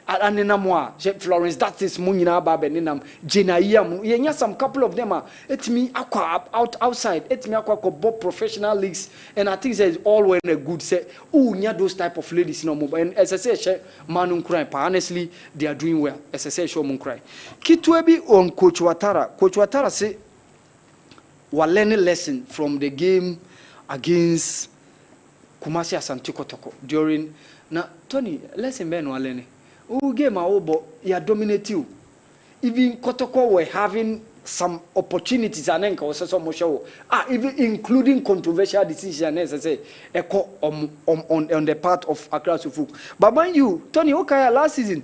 anenamwa Florence that is munyina baba nenam Jenaiam yenya some couple of them are etimi akwa outside etimi akwa ko bob professional leagues, and I think say all when a good say nya those type of ladies no more, and as I say manun cry honestly they are doing well as I say show mun cry kitwebi on Coach Watara say we learning lesson from the game against Kumasi Asante Kotoko during na Tony lesson ben we learning game but you dominate you, even Kotoko were having some opportunities and then even including controversial decisions as I say echo on the part of Accra Sufuk. But when you Tony okay last season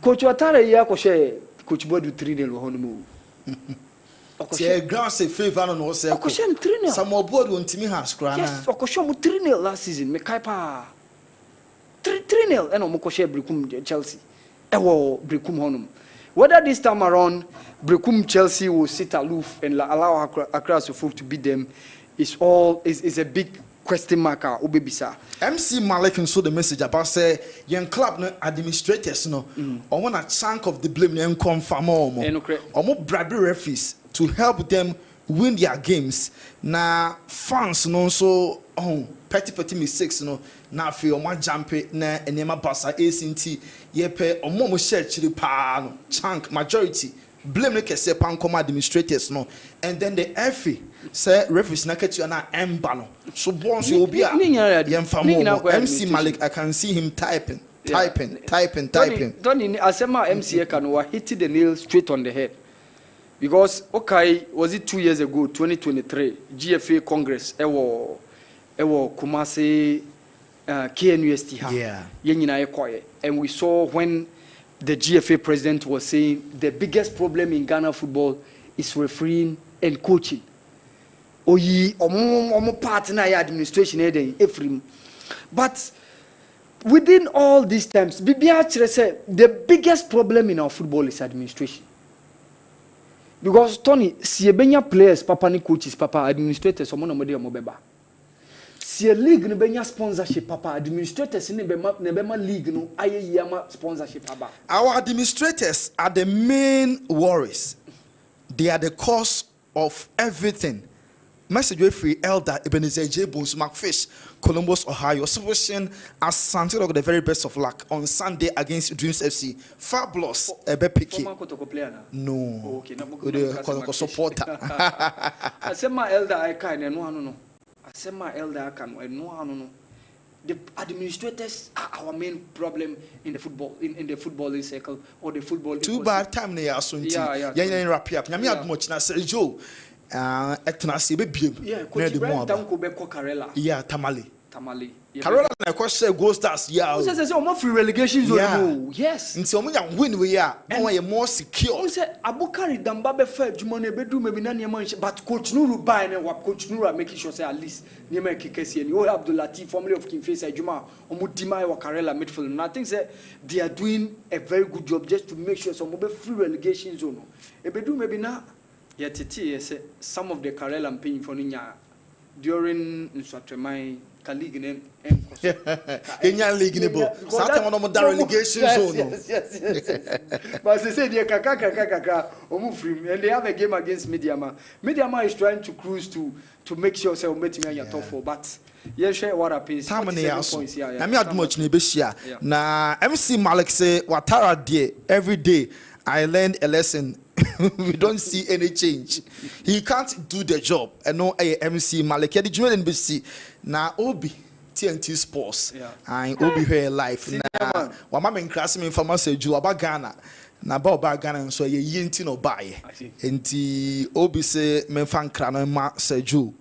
Coach Watara here Coach Bodu 3-0 honmu say ground say favor no say Okoshem 3-0 some board won timi has kra na yes Okoshem 3-0 last season me kai pa 3-0 and omokoshe Brekum Chelsea ewo Brekum honum. Whether this time around Brekum Chelsea will sit aloof and allow Accra Sufuk to beat them is a big question mark. Obebisa. MC Malik and so the message about say young club no administrators no or want a chunk of the blame and confirm or more bribery referees to help them win their games. Na fans no so petty mistakes no na fe o ma jampe na enema basa ACT yepe omo mo share chiri pa no chunk majority blame Kessben pancom administrators no, and then the FA say referees na ketu na emba no so bonso obi a yemfa MC Malik I can see him typing. Tony asema MC can hit the nail straight on the head. Because okay, was it 2 years ago 2023 GFA Congress ewo Kumasi KNUST and we saw when the GFA president was saying the biggest problem in Ghana football is refereeing and coaching. Omo partner administration but within all these times, the biggest problem in our football is administration. Because Tony, si ebenya players, papa ni coaches, papa administrators, omo mode omobeba. Si a league no benya sponsorship, papa administrators ne bema league no aye yama sponsorship papa. Our administrators are the main worries. They are the cause of everything. Message way free Elder Ebenezer J. Bones McFish, Columbus, Ohio. Submission as Santi the very best of luck on Sunday against Dreams FC. Fabulous, Ebe Picky. No. Okay, no supporter. I said my Elder I can and no. I said my Elder I can and no. The administrators are our main problem in the football in the footballing circle or the football. Too bad time they are so. Yeah. Wrap up. Nyame much na say Joe. Etnasi be biem. Yeah, Tamale. Carola na kwese Gold Stars yeah. Who say omo free relegation zone. Yes. Nti omo ya win we ya, no we more secure. Who say Abukari Damba be fa adwuma na be do maybe na niam but coach Nuru buy na coach Nuru making sure say at least niam kekesi ni o Abdul Latif family of King Face adwuma omo dima wa Carola midfield. And I think say they are doing a very good job just to make sure some be free relegation zone. E be do maybe na yet some of the Karel I'm paying for during my colleague name Kenya League relegation zone. Yes. But they say they kaka and they have a game against Mediama. Mediama is trying to cruise to make sure say meet me at top 4, but yes, what happens? How many points? Na me admuch na be share. Na MC Malik say Watara day every day I learned a lesson we don't see any change. He can't do the job. And no MC Malek. The Jumel and BC. Now, Obi. TNT Sports. And Obi here life. Now, what my main class me from us, Ju about Ghana. Na ba oba Ghana so ye yinti no bae. Enti Obi say me fan kra no ma Ju.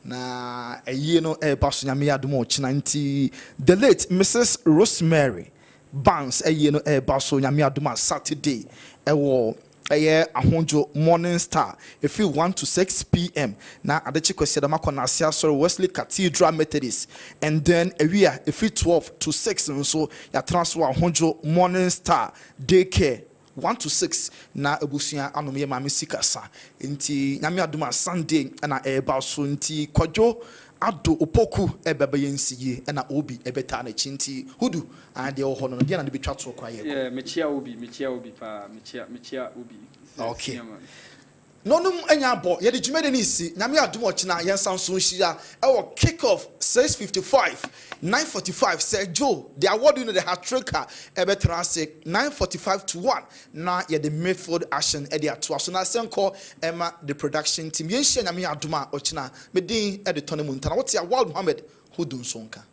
Na eye no e ba so nyame adom o china nti the late Mrs. Rosemary Barnes eye no e ba so nyame adom Saturday e wo ahonjo Morning Star if you 1 to 6 p.m. na adechi kwesi adama kona asia sorry Wesley Cathedral Methodist and then if you 12 to 6 so ya transfer ahonjo Morning Star daycare 1 to 6 na ebusia anom ye mame sikasa nti nyame adoma Sunday na eba so nti kwadwo ado opoku ebebe yensiye na obi ebeta na chinti hudu and de ho no de na de betwa to kwa ye yeah mechia obi pa mechia obi okay nonum anya bo ye de jumede ni si nyame adom ochina yen sanso hia e wo kick off 6:55 9:45 say Joe the award winner the hat tricker ebe transit 9:45 to 1 na ye the midfield action e de ato so na senko ema the production team yen hia nyame adom ochina medin e de TONNY Montana what ya Wal Mohammed hudun sonka